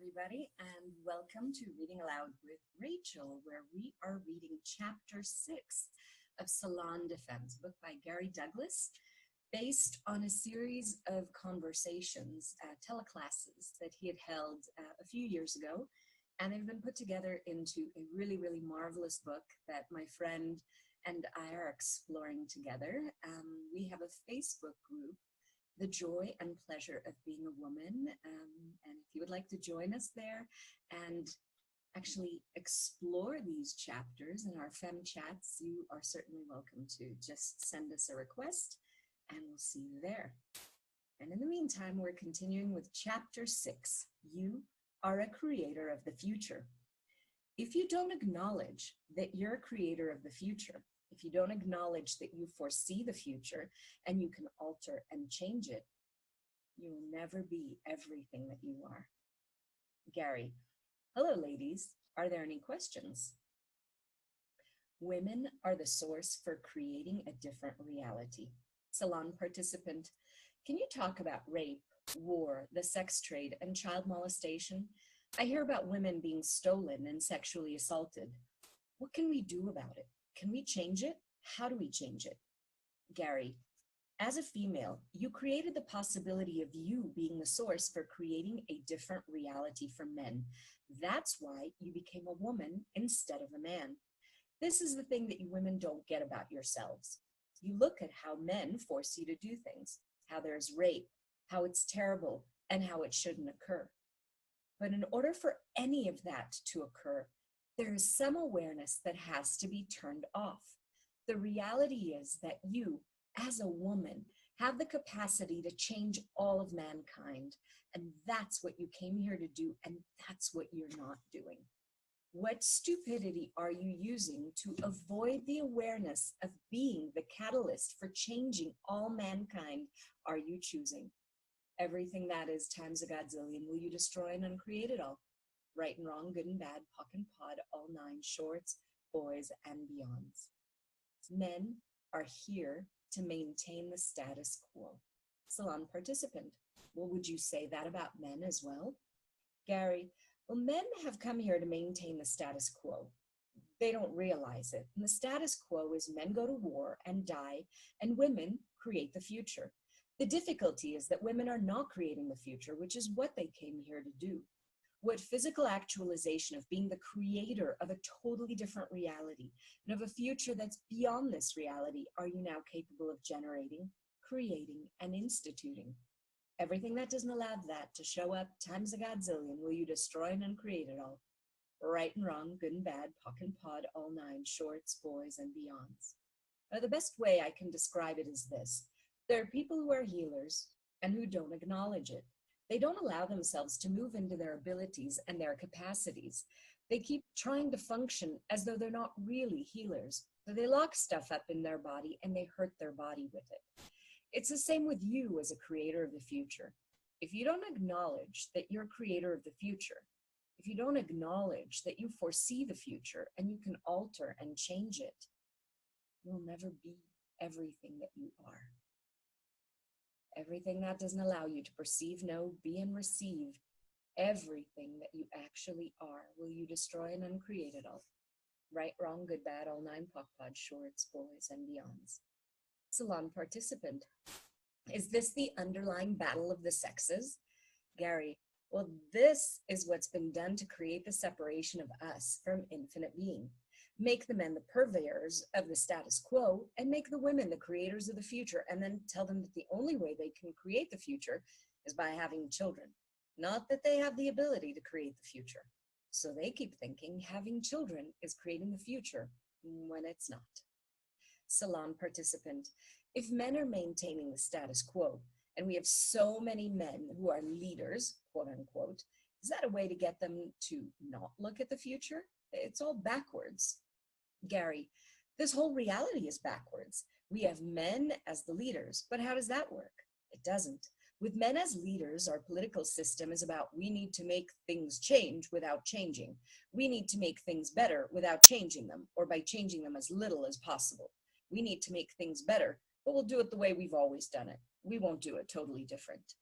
everybody, and welcome to Reading Aloud with Rachel, where we are reading Chapter 6 of Salon Des Femmes, a book by Gary Douglas, based on a series of conversations, teleclasses that he had held a few years ago, and they've been put together into a really, really marvelous book that my friend and I are exploring together. We have a Facebook group, The Joy and Pleasure of Being a Woman. And if you would like to join us there and actually explore these chapters in our Fem chats, you are certainly welcome to. Just send us a request and we'll see you there. And in the meantime, we're continuing with Chapter 6. You are a creator of the future. If you don't acknowledge that you're a creator of the future, if you don't acknowledge that you foresee the future and you can alter and change it, you will never be everything that you are. Gary, hello ladies, are there any questions? Women are the source for creating a different reality. Salon participant, can you talk about rape, war, the sex trade, and child molestation? I hear about women being stolen and sexually assaulted. What can we do about it? Can we change it? How do we change it? Gary, as a female, you created the possibility of you being the source for creating a different reality for men. That's why you became a woman instead of a man. This is the thing that you women don't get about yourselves. You look at how men force you to do things, how there's rape, how it's terrible, and how it shouldn't occur. But in order for any of that to occur, there is some awareness that has to be turned off. The reality is that you, as a woman, have the capacity to change all of mankind. And that's what you came here to do, and that's what you're not doing. What stupidity are you using to avoid the awareness of being the catalyst for changing all mankind are you choosing? Everything that is times a godzillion will you destroy and uncreate it all. Right and wrong, good and bad, pock and pod, all nine, shorts, boys, and beyonds. Men are here to maintain the status quo. Salon participant, well, would you say that about men as well? Gary, well, men have come here to maintain the status quo. They don't realize it. And the status quo is men go to war and die, and women create the future. The difficulty is that women are not creating the future, which is what they came here to do. What physical actualization of being the creator of a totally different reality and of a future that's beyond this reality are you now capable of generating, creating, and instituting? Everything that doesn't allow that to show up times a godzillion will you destroy and uncreate it all. Right and wrong, good and bad, pock and pod, all nine, shorts, boys, and beyonds. Now, the best way I can describe it is this. There are people who are healers and who don't acknowledge it. They don't allow themselves to move into their abilities and their capacities. They keep trying to function as though they're not really healers. So they lock stuff up in their body and they hurt their body with it. It's the same with you as a creator of the future. If you don't acknowledge that you're a creator of the future, if you don't acknowledge that you foresee the future and you can alter and change it, you'll never be everything that you are. Everything that doesn't allow you to perceive, know, be, and receive everything that you actually are, will you destroy and uncreate it all. Right, wrong, good, bad, all nine, pock, pod, shorts, boys, and beyonds. Salon participant, is this the underlying battle of the sexes? Gary, well, this is what's been done to create the separation of us from infinite being. Make the men the purveyors of the status quo and make the women the creators of the future, and then tell them that the only way they can create the future is by having children, not that they have the ability to create the future. So they keep thinking having children is creating the future when it's not. Salon participant, if men are maintaining the status quo and we have so many men who are leaders, quote unquote, is that a way to get them to not look at the future? It's all backwards. Gary, this whole reality is backwards. We have men as the leaders, but how does that work? It doesn't. With men as leaders, our political system is about we need to make things change without changing. We need to make things better without changing them, or by changing them as little as possible. We need to make things better, but we'll do it the way we've always done it. We won't do it totally different.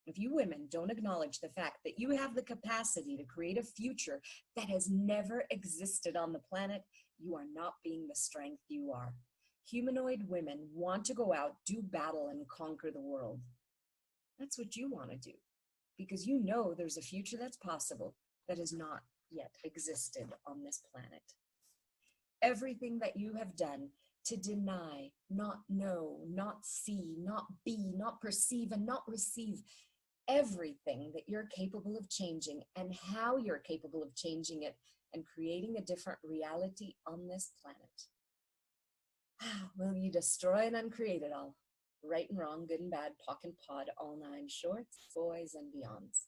If you women don't acknowledge the fact that you have the capacity to create a future that has never existed on the planet, you are not being the strength you are. Humanoid women want to go out, do battle, and conquer the world. That's what you want to do, because you know there's a future that's possible that has not yet existed on this planet. Everything that you have done to deny, not know, not see, not be, not perceive, and not receive everything that you're capable of changing and how you're capable of changing it and creating a different reality on this planet. Will you destroy and uncreate it all? Right and wrong, good and bad, pock and pod, all nine shorts, boys and beyonds.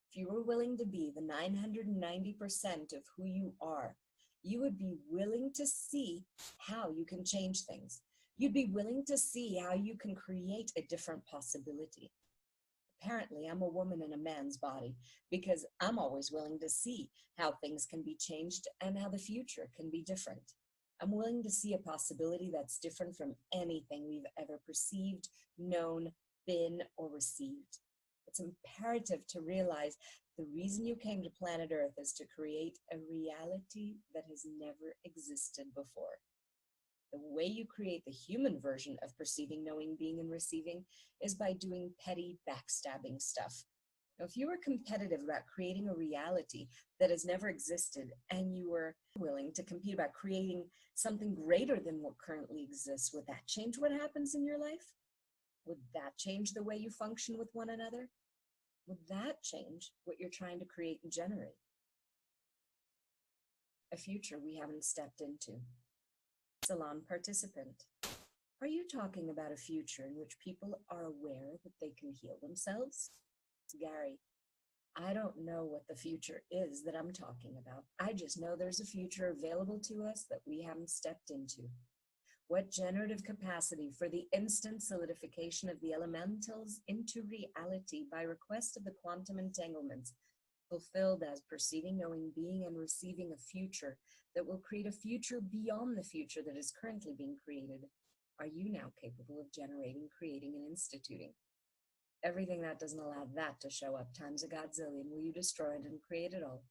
If you were willing to be the 990% of who you are, you would be willing to see how you can change things. You'd be willing to see how you can create a different possibility. Apparently, I'm a woman in a man's body because I'm always willing to see how things can be changed and how the future can be different. I'm willing to see a possibility that's different from anything we've ever perceived, known, been, or received. It's imperative to realize the reason you came to planet Earth is to create a reality that has never existed before. The way you create the human version of perceiving, knowing, being, and receiving is by doing petty, backstabbing stuff. Now, if you were competitive about creating a reality that has never existed and you were willing to compete about creating something greater than what currently exists, would that change what happens in your life? Would that change the way you function with one another? Would that change what you're trying to create and generate? A future we haven't stepped into. Salon participant. Are you talking about a future in which people are aware that they can heal themselves? Gary, I don't know what the future is that I'm talking about. I just know there's a future available to us that we haven't stepped into. What generative capacity for the instant solidification of the elementals into reality by request of the quantum entanglements, fulfilled as perceiving, knowing, being, and receiving a future that will create a future beyond the future that is currently being created, are you now capable of generating, creating, and instituting? Everything that doesn't allow that to show up times a godzillion, will you destroy it and create it all?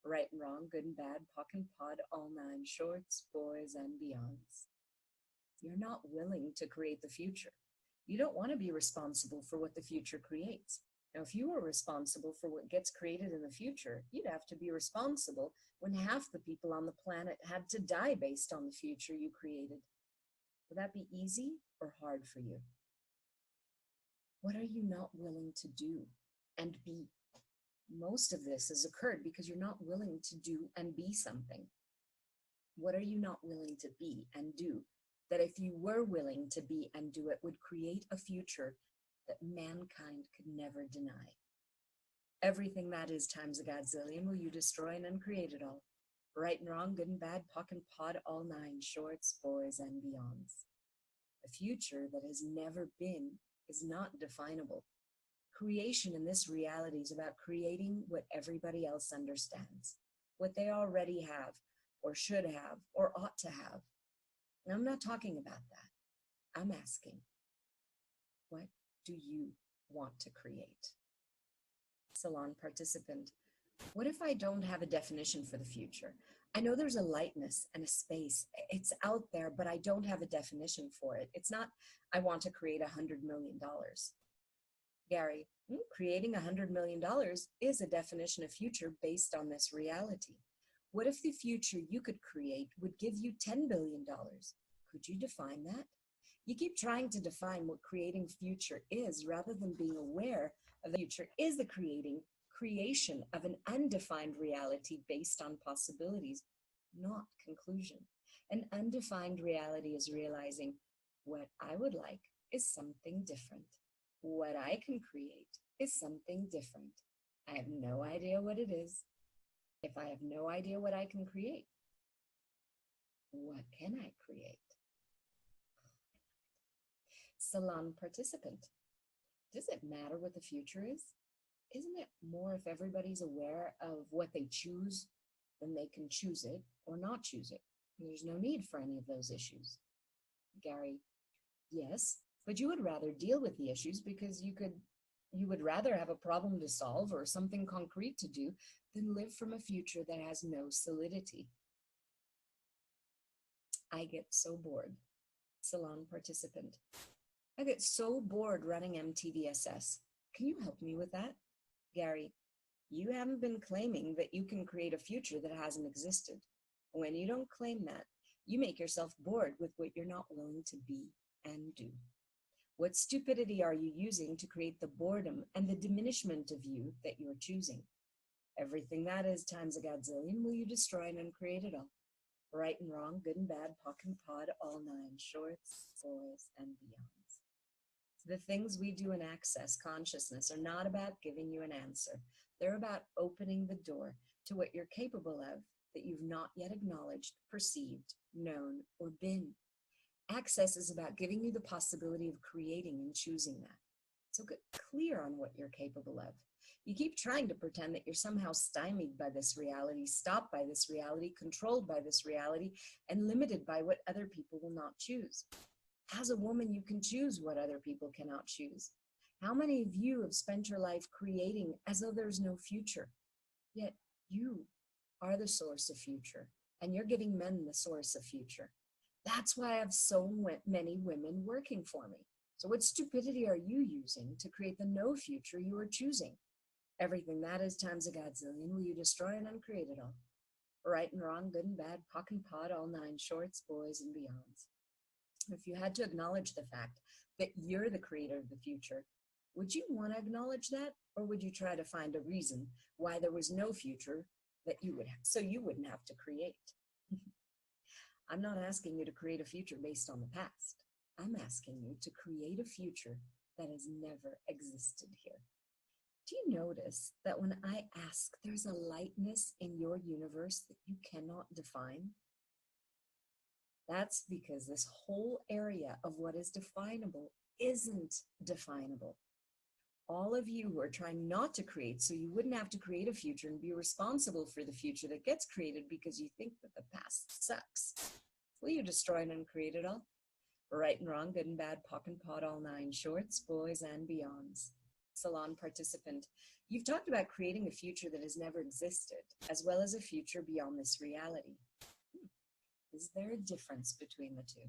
Right and wrong, good and bad, pock and pod, all nine shorts, boys, and beyonds. You're not willing to create the future. You don't want to be responsible for what the future creates. Now, if you were responsible for what gets created in the future, you'd have to be responsible when half the people on the planet had to die based on the future you created. Would that be easy or hard for you? What are you not willing to do and be? Most of this has occurred because you're not willing to do and be something. What are you not willing to be and do that if you were willing to be and do it would create a future that mankind could never deny? Everything that is times a godzillion will you destroy and uncreate it all. Right and wrong, good and bad, pock and pod, all nine shorts, boys, and beyonds. A future that has never been is not definable. Creation in this reality is about creating what everybody else understands, what they already have, or should have, or ought to have. And I'm not talking about that. I'm asking, what do you want to create? Salon participant. What if I don't have a definition for the future? I know there's a lightness and a space. It's out there, but I don't have a definition for it. It's not, I want to create $100 million. Gary, creating $100 million is a definition of future based on this reality. What if the future you could create would give you $10 billion? Could you define that? You keep trying to define what creating future is rather than being aware of the future is the creation of an undefined reality based on possibilities, not conclusion. An undefined reality is realizing what I would like is something different. What I can create is something different. I have no idea what it is. If I have no idea what I can create, what can I create? Salon participant. Does it matter what the future is? Isn't it more if everybody's aware of what they choose, then they can choose it or not choose it? There's no need for any of those issues. Gary, yes, but you would rather deal with the issues because you could You would rather have a problem to solve or something concrete to do than live from a future that has no solidity. I get so bored. Salon participant. I get so bored running MTVSS. Can you help me with that? Gary, you haven't been claiming that you can create a future that hasn't existed. When you don't claim that, you make yourself bored with what you're not willing to be and do. What stupidity are you using to create the boredom and the diminishment of you that you're choosing? Everything that is times a godzillion will you destroy and uncreate it all. Right and wrong, good and bad, pock and pod, all nine, shorts, boys, and beyonds. The things we do in access consciousness are not about giving you an answer. They're about opening the door to what you're capable of that you've not yet acknowledged, perceived, known, or been. Access is about giving you the possibility of creating and choosing that. So get clear on what you're capable of. You keep trying to pretend that you're somehow stymied by this reality, stopped by this reality, controlled by this reality, and limited by what other people will not choose. As a woman, you can choose what other people cannot choose. How many of you have spent your life creating as though there's no future? Yet you are the source of future, and you're giving men the source of future. That's why I have so many women working for me. So what stupidity are you using to create the no future you are choosing? Everything that is times a godzillion will you destroy and uncreate it all. Right and wrong, good and bad, pock and pod, all nine, shorts, boys, and beyonds. If you had to acknowledge the fact that you're the creator of the future, would you want to acknowledge that? Or would you try to find a reason why there was no future that you would have, so you wouldn't have to create? I'm not asking you to create a future based on the past. I'm asking you to create a future that has never existed here. Do you notice that when I ask, there's a lightness in your universe that you cannot define? That's because this whole area of what is definable isn't definable. All of you who are trying not to create so you wouldn't have to create a future and be responsible for the future that gets created because you think that the past sucks. Will you destroy and uncreate it all? Right and wrong, good and bad, pock and pod, all nine, shorts, boys, and beyonds. Salon participant, you've talked about creating a future that has never existed, as well as a future beyond this reality. Is there a difference between the two?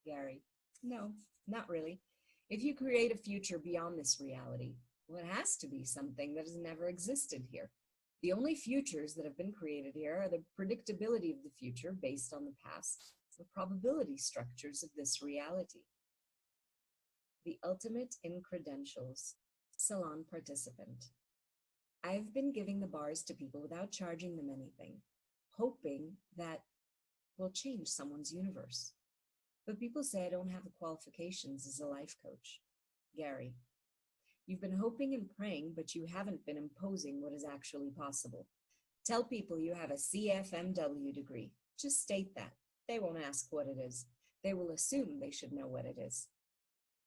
Gary, no, not really. If you create a future beyond this reality, well, it has to be something that has never existed here. The only futures that have been created here are the predictability of the future based on the past, the probability structures of this reality. The ultimate in credentials. Salon participant. I've been giving the bars to people without charging them anything, hoping that will change someone's universe. But people say I don't have the qualifications as a life coach. Gary, you've been hoping and praying, but you haven't been imposing what is actually possible. Tell people you have a CFMW degree. Just state that. They won't ask what it is. They will assume they should know what it is.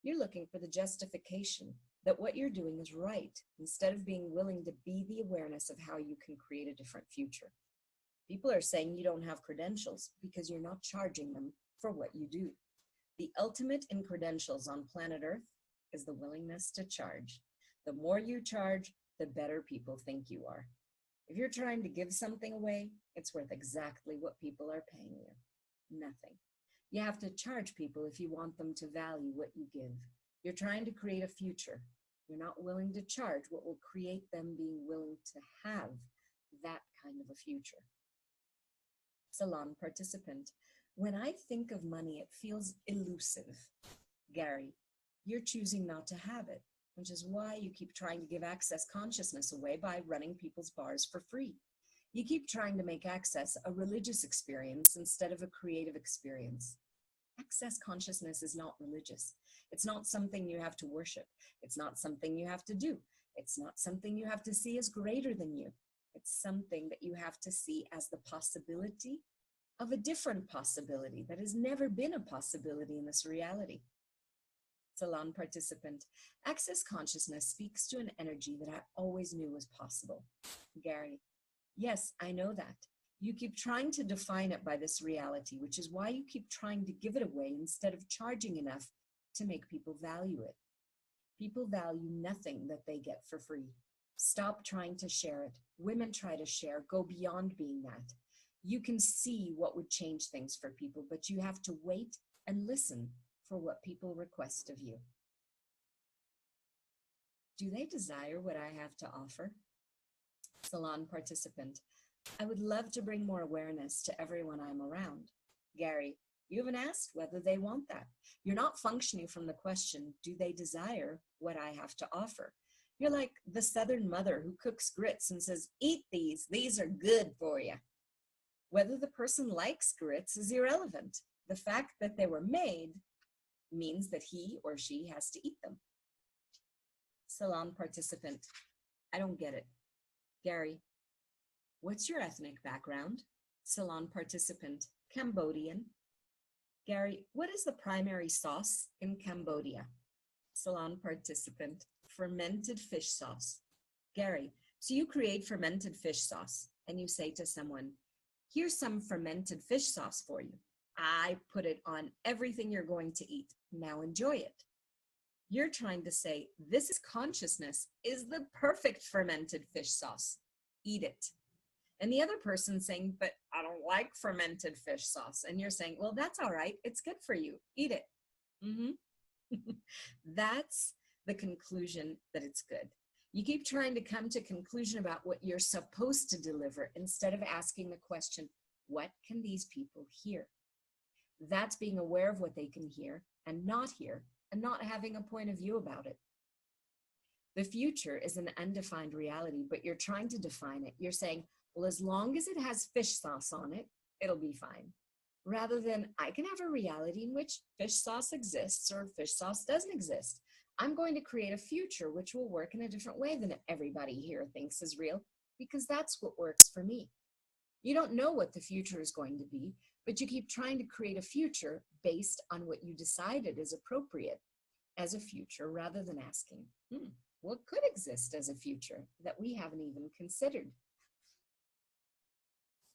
You're looking for the justification that what you're doing is right, instead of being willing to be the awareness of how you can create a different future. People are saying you don't have credentials because you're not charging them for what you do. The ultimate in credentials on planet Earth is the willingness to charge. The more you charge, the better people think you are. If you're trying to give something away, it's worth exactly what people are paying you. Nothing. You have to charge people if you want them to value what you give. You're trying to create a future. You're not willing to charge what will create them being willing to have that kind of a future. Salon participant. When I think of money, it feels elusive. Gary, you're choosing not to have it, which is why you keep trying to give access consciousness away by running people's bars for free. You keep trying to make access a religious experience instead of a creative experience. Access consciousness is not religious. It's not something you have to worship. It's not something you have to do. It's not something you have to see as greater than you. It's something that you have to see as the possibility of a different possibility that has never been a possibility in this reality. Salon participant. Access consciousness speaks to an energy that I always knew was possible. Gary, yes, I know that. You keep trying to define it by this reality, which is why you keep trying to give it away instead of charging enough to make people value it. People value nothing that they get for free. Stop trying to share it. Women try to share, go beyond being that. You can see what would change things for people, but you have to wait and listen for what people request of you. Do they desire what I have to offer? Salon participant. I would love to bring more awareness to everyone I'm around. Gary, you haven't asked whether they want that. You're not functioning from the question, do they desire what I have to offer? You're like the Southern mother who cooks grits and says, eat these are good for you. Whether the person likes grits is irrelevant. The fact that they were made means that he or she has to eat them. Salon participant, I don't get it. Gary, what's your ethnic background? Salon participant, Cambodian. Gary, what is the primary sauce in Cambodia? Salon participant, fermented fish sauce. Gary, so you create fermented fish sauce and you say to someone, here's some fermented fish sauce for you. I put it on everything you're going to eat. Now enjoy it. You're trying to say, this is consciousness is the perfect fermented fish sauce. Eat it. And the other person's saying, but I don't like fermented fish sauce. And you're saying, well, that's all right. It's good for you. Eat it. That's the conclusion that it's good. You keep trying to come to a conclusion about what you're supposed to deliver instead of asking the question, what can these people hear? That's being aware of what they can hear and not having a point of view about it. The future is an undefined reality, but you're trying to define it. You're saying, well, as long as it has fish sauce on it, it'll be fine. Rather than, I can have a reality in which fish sauce exists or fish sauce doesn't exist. I'm going to create a future which will work in a different way than everybody here thinks is real, because that's what works for me. You don't know what the future is going to be, but you keep trying to create a future based on what you decided is appropriate as a future, rather than asking, what could exist as a future that we haven't even considered?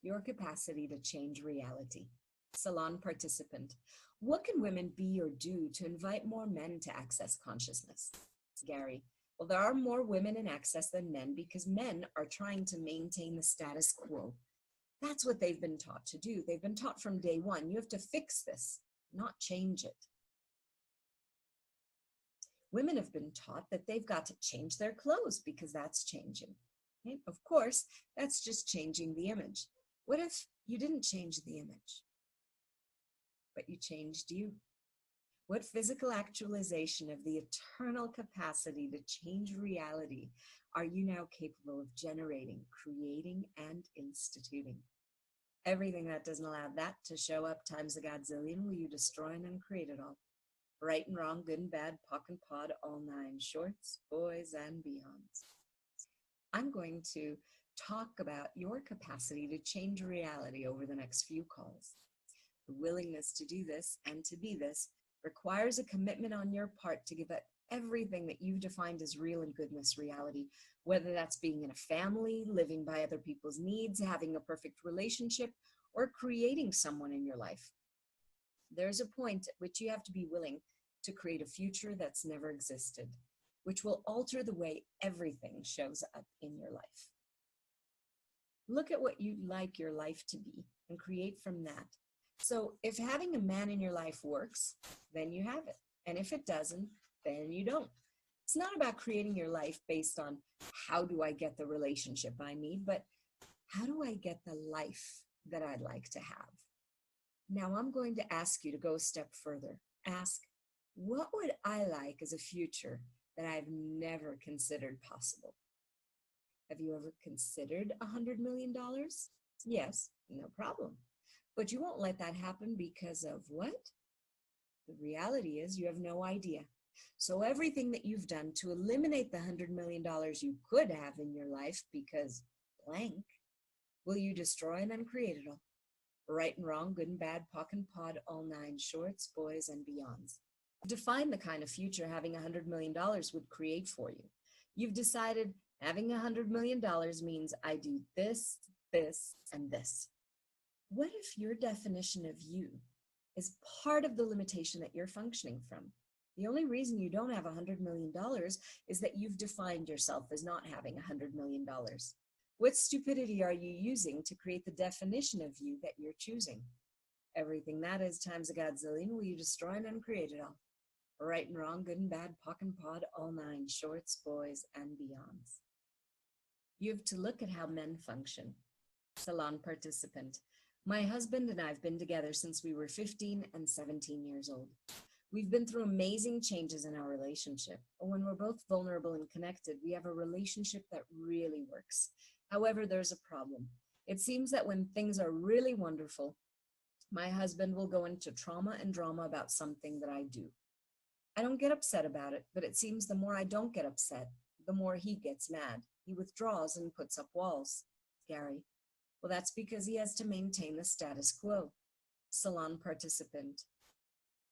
Your capacity to change reality. Salon participant. What can women be or do to invite more men to access consciousness? Gary. Well, there are more women in access than men because men are trying to maintain the status quo. That's what they've been taught to do. They've been taught from day one, you have to fix this, not change it. Women have been taught that they've got to change their clothes because that's changing. Okay? Of course, that's just changing the image. What if you didn't change the image, but you changed you? What physical actualization of the eternal capacity to change reality are you now capable of generating, creating, and instituting? Everything that doesn't allow that to show up times a godzillion will you destroy and uncreate it all. Right and wrong, good and bad, pock and pod, all nine, shorts, boys, and beyonds. I'm going to talk about your capacity to change reality over the next few calls. The willingness to do this and to be this requires a commitment on your part to give up everything that you've defined as real and goodness reality, whether that's being in a family, living by other people's needs, having a perfect relationship, or creating someone in your life. There's a point at which you have to be willing to create a future that's never existed, which will alter the way everything shows up in your life. Look at what you'd like your life to be and create from that. So if having a man in your life works, then you have it. And if it doesn't, then you don't. It's not about creating your life based on how do I get the relationship I need, but how do I get the life that I'd like to have? Now I'm going to ask you to go a step further. Ask, what would I like as a future that I've never considered possible? Have you ever considered $100 million? Yes, no problem. But you won't let that happen because of what? The reality is you have no idea. So everything that you've done to eliminate the $100 million you could have in your life because blank, will you destroy and uncreate it all? Right and wrong, good and bad, pock and pod, all nine, shorts, boys, and beyonds. Define the kind of future having $100 million would create for you. You've decided having $100 million means I do this, this, and this. What if your definition of you is part of the limitation that you're functioning from? The only reason you don't have $100 million is that you've defined yourself as not having $100 million. What stupidity are you using to create the definition of you that you're choosing? Everything that is times a godzillion will you destroy and uncreate it all. Right and wrong, good and bad, pock and pod, all nine, shorts, boys, and beyonds. You have to look at how men function. Salon participant. My husband and I have been together since we were 15 and 17 years old. We've been through amazing changes in our relationship. When we're both vulnerable and connected, we have a relationship that really works. However, there's a problem. It seems that when things are really wonderful, my husband will go into trauma and drama about something that I do. I don't get upset about it, but it seems the more I don't get upset, the more he gets mad. He withdraws and puts up walls. Gary. Well, that's because he has to maintain the status quo. Salon participant.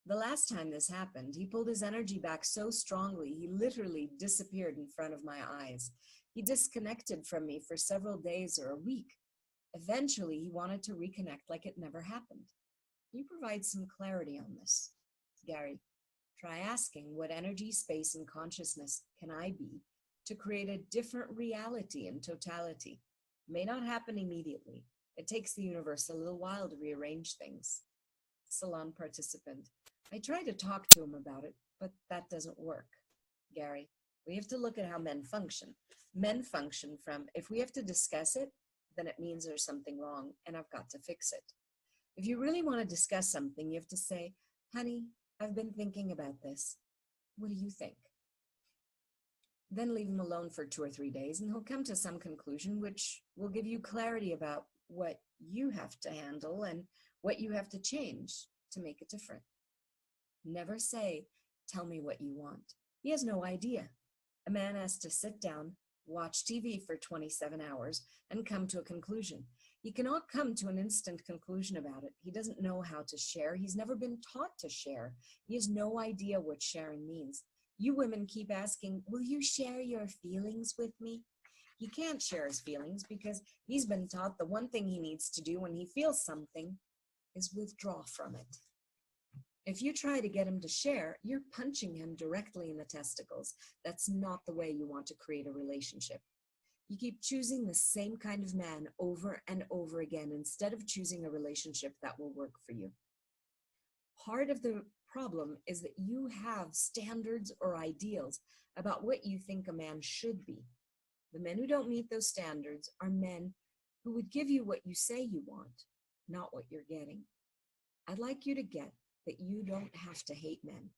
The last time this happened, he pulled his energy back so strongly, he literally disappeared in front of my eyes. He disconnected from me for several days or a week. Eventually, he wanted to reconnect like it never happened. Can you provide some clarity on this? Gary, try asking, what energy, space, and consciousness can I be to create a different reality in totality? It may not happen immediately. It takes the universe a little while to rearrange things. Salon participant. I try to talk to him about it, but that doesn't work. Gary, we have to look at how men function. Men function from, if we have to discuss it, then it means there's something wrong and I've got to fix it. If you really want to discuss something, you have to say, honey, I've been thinking about this. What do you think? Then leave him alone for 2 or 3 days and he'll come to some conclusion which will give you clarity about what you have to handle and what you have to change to make it different. Never say, tell me what you want. He has no idea. A man has to sit down, watch TV for 27 hours, and come to a conclusion. He cannot come to an instant conclusion about it. He doesn't know how to share. He's never been taught to share. He has no idea what sharing means. You women keep asking, will you share your feelings with me? He can't share his feelings because he's been taught the one thing he needs to do when he feels something is withdraw from it. If you try to get him to share, you're punching him directly in the testicles. That's not the way you want to create a relationship. You keep choosing the same kind of man over and over again instead of choosing a relationship that will work for you. Part of the problem is that you have standards or ideals about what you think a man should be. The men who don't meet those standards are men who would give you what you say you want, not what you're getting. I'd like you to get that you don't have to hate men.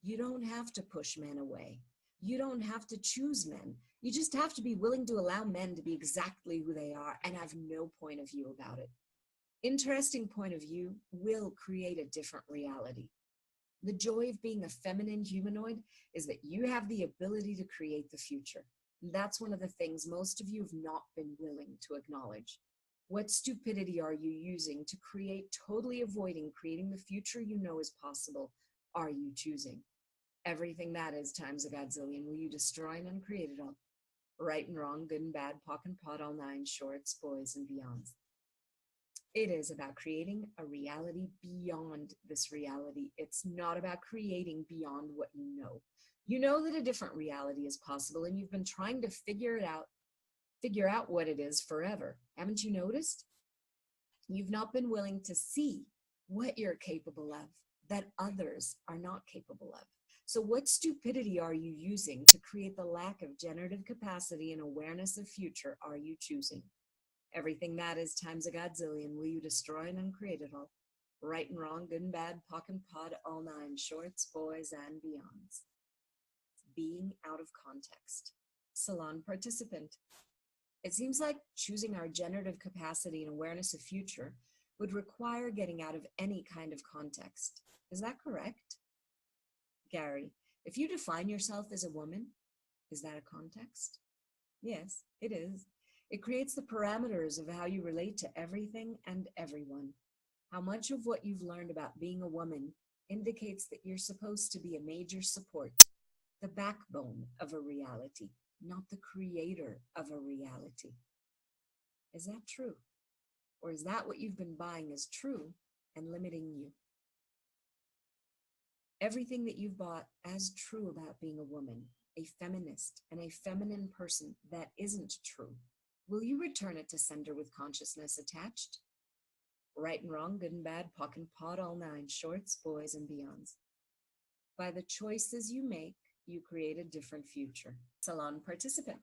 You don't have to push men away. You don't have to choose men. You just have to be willing to allow men to be exactly who they are and have no point of view about it. Interesting point of view will create a different reality. The joy of being a feminine humanoid is that you have the ability to create the future. And that's one of the things most of you have not been willing to acknowledge. What stupidity are you using to create, totally avoiding creating the future you know is possible? Are you choosing? Everything that is times a godzillion will you destroy and uncreate it all? Right and wrong, good and bad, pock and pot, all nine, shorts, boys, and beyonds. It is about creating a reality beyond this reality. It's not about creating beyond what you know. You know that a different reality is possible and you've been trying to figure out what it is forever. Haven't you noticed? You've not been willing to see what you're capable of that others are not capable of. So what stupidity are you using to create the lack of generative capacity and awareness of future are you choosing? Everything that is times a godzillion will you destroy and uncreate it all? Right and wrong, good and bad, pock and pod, all nine, shorts, boys, and beyonds. Being out of context. Salon participant. It seems like choosing our generative capacity and awareness of future would require getting out of any kind of context. Is that correct? Gary, if you define yourself as a woman, is that a context? Yes, it is. It creates the parameters of how you relate to everything and everyone. How much of what you've learned about being a woman indicates that you're supposed to be a major support, the backbone of a reality, not the creator of a reality. Is that true? Or is that what you've been buying as true and limiting you? everything that you've bought as true about being a woman, a feminist, and a feminine person that isn't true, will you return it to sender with consciousness attached? Right and wrong, good and bad, POC and POD, all nine, shorts, boys, and beyonds. By the choices you make, you create a different future. Salon participant.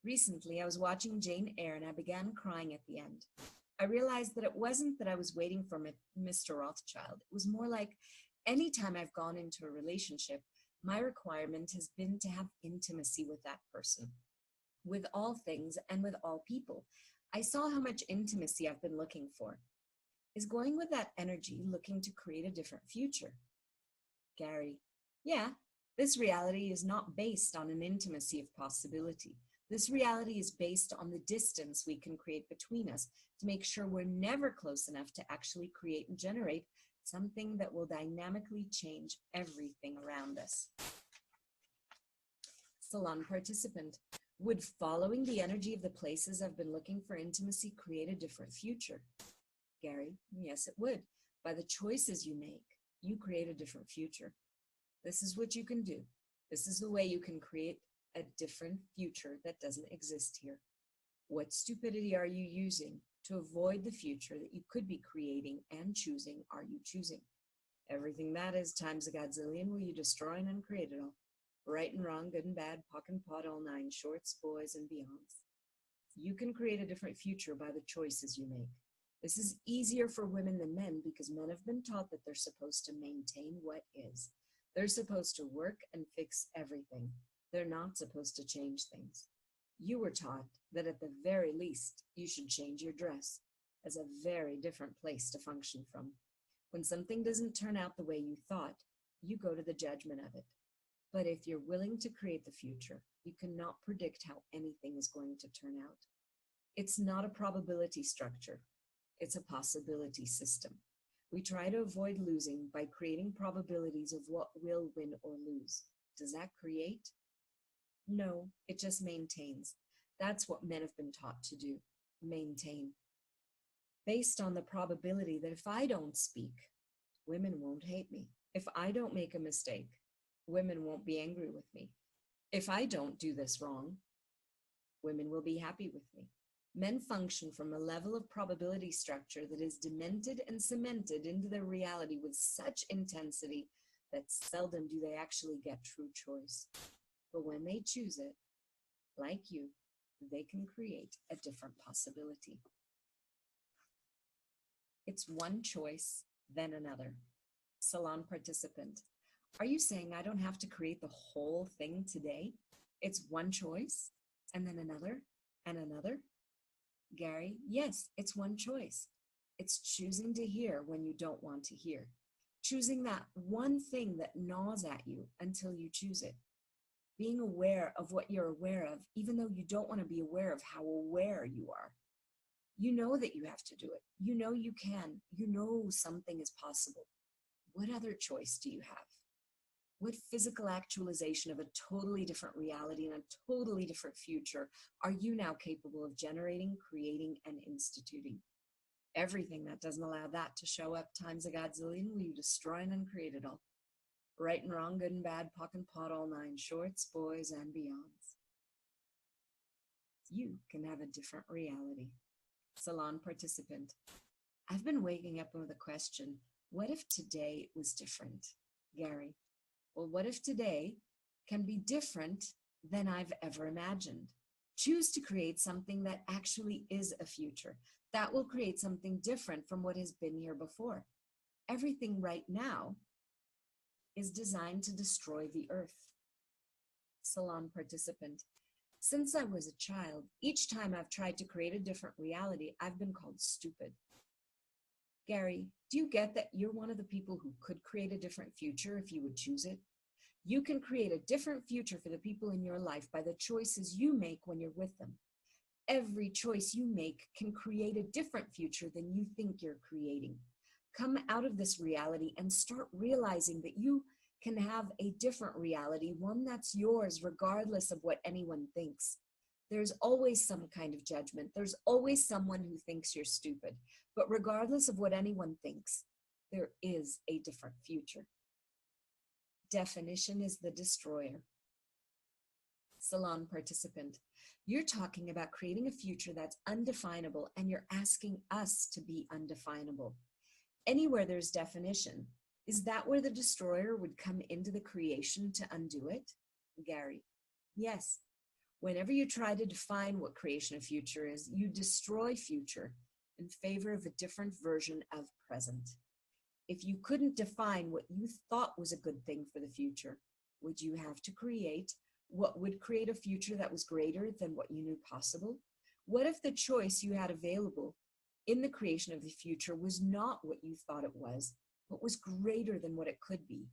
Recently, I was watching Jane Eyre and I began crying at the end. I realized that it wasn't that I was waiting for Mr. Rothschild. It was more like anytime I've gone into a relationship, my requirement has been to have intimacy with that person, with all things and with all people. I saw how much intimacy I've been looking for. Is going with that energy looking to create a different future? Gary, yeah, this reality is not based on an intimacy of possibility. This reality is based on the distance we can create between us to make sure we're never close enough to actually create and generate something that will dynamically change everything around us. Salon participant, would following the energy of the places I've been looking for intimacy create a different future? Gary, yes, it would. By the choices you make, you create a different future. This is what you can do. This is the way you can create a different future that doesn't exist here. What stupidity are you using to avoid the future that you could be creating and choosing are you choosing? Everything that is times a godzillion will you destroy and uncreate it all. Right and wrong, good and bad, POC and POD, all nine, shorts, boys, and beyonds. You can create a different future by the choices you make. This is easier for women than men because men have been taught that they're supposed to maintain what is. They're supposed to work and fix everything. They're not supposed to change things. You were taught that at the very least, you should change your dress as a very different place to function from. When something doesn't turn out the way you thought, you go to the judgment of it. But if you're willing to create the future, you cannot predict how anything is going to turn out. It's not a probability structure. It's a possibility system. We try to avoid losing by creating probabilities of what will win or lose. Does that create? No, it just maintains. That's what men have been taught to do, maintain. Based on the probability that if I don't speak, women won't hate me. If I don't make a mistake, women won't be angry with me. If I don't do this wrong, women will be happy with me. Men function from a level of probability structure that is demented and cemented into their reality with such intensity that seldom do they actually get true choice. But when they choose it, like you, they can create a different possibility. It's one choice, then another. Salon participant, are you saying I don't have to create the whole thing today? It's one choice, and then another, and another? Gary, yes, it's one choice. It's choosing to hear when you don't want to hear. Choosing that one thing that gnaws at you until you choose it. Being aware of what you're aware of, even though you don't want to be aware of how aware you are. You know that you have to do it. You know you can. You know something is possible. What other choice do you have? What physical actualization of a totally different reality and a totally different future are you now capable of generating, creating, and instituting? Everything that doesn't allow that to show up times a godzillion will you destroy and uncreate it all. Right and wrong, good and bad, POC and POD, all nine, shorts, boys, and beyonds. You can have a different reality. Salon participant, I've been waking up with a question, what if today was different? Gary, well, what if today can be different than I've ever imagined? Choose to create something that actually is a future. That will create something different from what has been here before. Everything right now is designed to destroy the earth. Salon participant, since I was a child, each time I've tried to create a different reality, I've been called stupid. Gary, do you get that you're one of the people who could create a different future if you would choose it? You can create a different future for the people in your life by the choices you make when you're with them. Every choice you make can create a different future than you think you're creating. Come out of this reality and start realizing that you can have a different reality, one that's yours regardless of what anyone thinks. There's always some kind of judgment. There's always someone who thinks you're stupid. But regardless of what anyone thinks, there is a different future. definition is the destroyer. Salon participant, you're talking about creating a future that's undefinable, and you're asking us to be undefinable. Anywhere there's definition, is that where the destroyer would come into the creation to undo it? Gary, yes. Whenever you try to define what creation of future is, you destroy future in favor of a different version of present. If you couldn't define what you thought was a good thing for the future, would you have to create what would create a future that was greater than what you knew possible? What if the choice you had available in the creation of the future was not what you thought it was, but was greater than what it could be?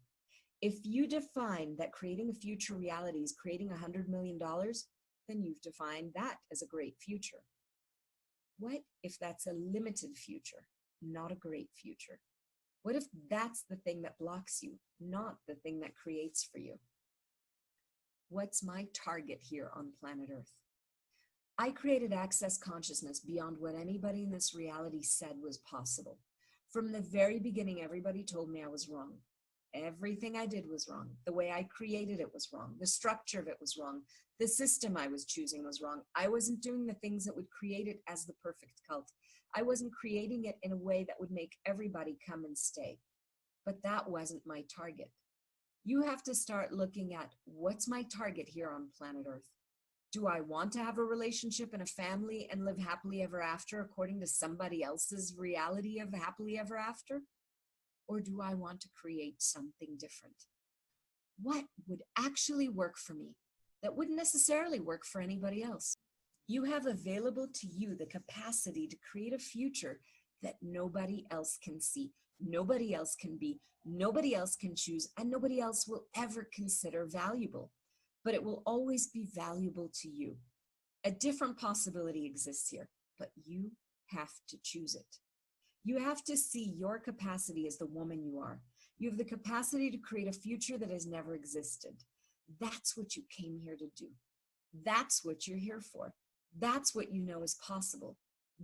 If you define that creating a future reality is creating $100 million, then you've defined that as a great future. What if that's a limited future, not a great future? What if that's the thing that blocks you, not the thing that creates for you? What's my target here on planet Earth? I created access consciousness beyond what anybody in this reality said was possible. From the very beginning, everybody told me I was wrong. Everything I did was wrong. The way I created it was wrong. The structure of it was wrong. The system I was choosing was wrong. I wasn't doing the things that would create it as the perfect cult. I wasn't creating it in a way that would make everybody come and stay. But that wasn't my target. You have to start looking at, what's my target here on planet Earth? Do I want to have a relationship and a family and live happily ever after according to somebody else's reality of happily ever after? Or do I want to create something different? What would actually work for me that wouldn't necessarily work for anybody else? You have available to you the capacity to create a future that nobody else can see, nobody else can be, nobody else can choose, and nobody else will ever consider valuable. But it will always be valuable to you. A different possibility exists here, but you have to choose it. You have to see your capacity as the woman you are. You have the capacity to create a future that has never existed. That's what you came here to do. That's what you're here for. That's what you know is possible.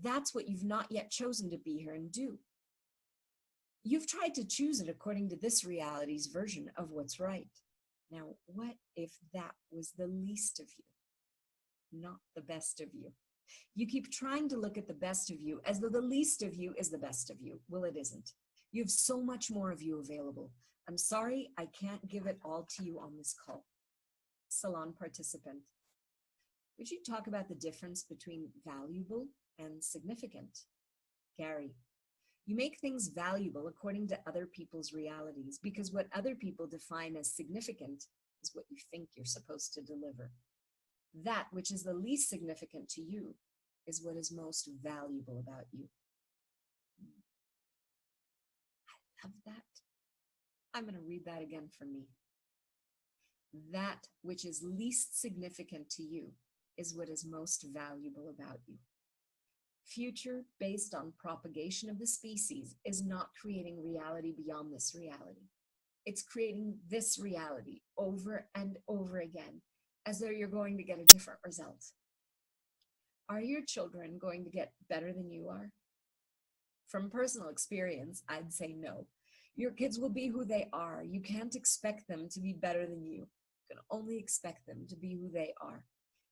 That's what you've not yet chosen to be here and do. You've tried to choose it according to this reality's version of what's right. Now, what if that was the least of you, not the best of you? You keep trying to look at the best of you as though the least of you is the best of you. Well, it isn't. You have so much more of you available. I'm sorry, I can't give it all to you on this call. Salon participant, would you talk about the difference between valuable and significant? Gary, you make things valuable according to other people's realities, because what other people define as significant is what you think you're supposed to deliver. That which is the least significant to you is what is most valuable about you. I love that. I'm going to read that again for me. That which is least significant to you is what is most valuable about you. Future based on propagation of the species is not creating reality beyond this reality. It's creating this reality over and over again, as though you're going to get a different result. Are your children going to get better than you are? From personal experience, I'd say no. Your kids will be who they are. You can't expect them to be better than you. You can only expect them to be who they are.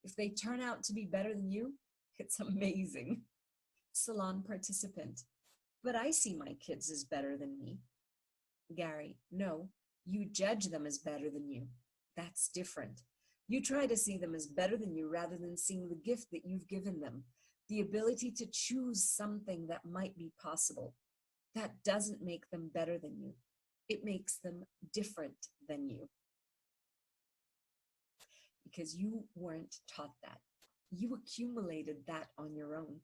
If they turn out to be better than you, it's amazing. Salon participant, but I see my kids as better than me. Gary, no, you judge them as better than you. That's different. You try to see them as better than you rather than seeing the gift that you've given them, the ability to choose something that might be possible. That doesn't make them better than you. It makes them different than you. Because you weren't taught that. You accumulated that on your own.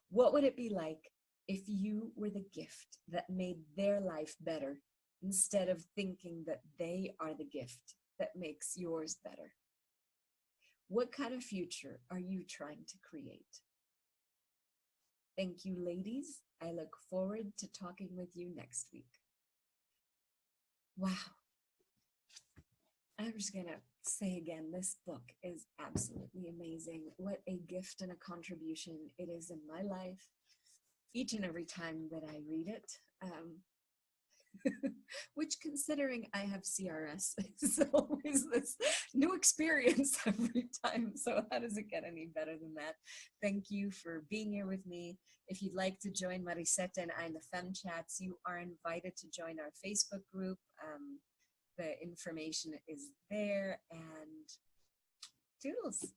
What would it be like if you were the gift that made their life better instead of thinking that they are the gift that makes yours better? What kind of future are you trying to create? Thank you, ladies. I look forward to talking with you next week. Wow. I'm just going to say again, this book is absolutely amazing. What a gift and a contribution it is in my life each and every time that I read it. which, considering I have CRS, is always this new experience every time. So how does it get any better than that? Thank you for being here with me. If you'd like to join Marisetta and I in the Fem Chats, you are invited to join our Facebook group. The information is there, and toodles.